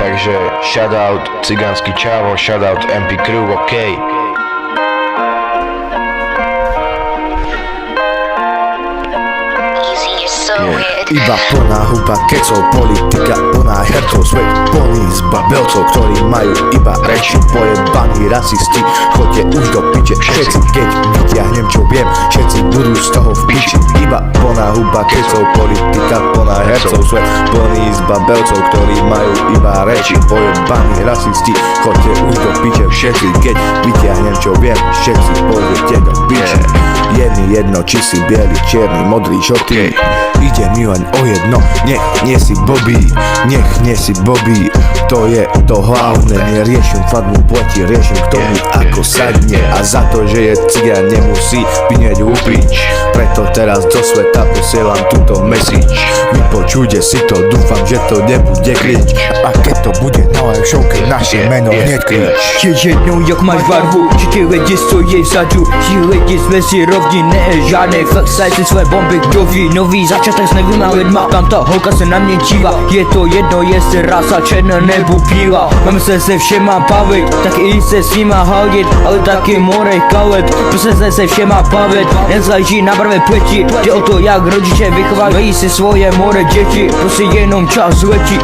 takže shoutout Cigánsky Čávo, shoutout MP Crew, OK. Iba plná huba kecov, politika plná hercov, svet plný zbabelcov, ktorí majú iba reči, pojebaní rasisti. Choďte už do piče, všetci, keď vyťahnem čo viem, všetci budú z toho v piči. Iba plná huba kecov, politika plná hercov, svet plný zbabelcov, ktorí majú iba reči, pojebaní rasisti. Choďte už do piče, všetci, keď vyťahnem čo viem, všetci pôjdete do piče. Je mi jedno, či si biely, čierny, modrý, žltý. Ide mi len o jedno, nech nie si Bobby, nech nie si Bobby. To je to hlavné, neriešim farbu pleti, riešim kto mi ako sadne. A za to, že je cigán, nemusí pinieť úpič. Preto teraz do sveta posielam túto message. Vypočujte si to, dúfam, že to nebude krič. A keď to bude na live showke, naše meno hneď krič. Je jednou jak máš barvu, že ti lidi stojí vzadu, že lidi sme si rovni, ne žádnej fakt si své bomby, kdo ví, nový začátek s nevýma lidma, tam ta holka se na mě dívá, je to jedno jestli rasa černá nebo bílá, mám se všema bavit, tak i se s nima halit, ale taky more kalet, prostě se všema bavit, nezáleží na barvě pleti, jde o to jak rodiče vychovají si svoje more děti, prostě jenom čas letí.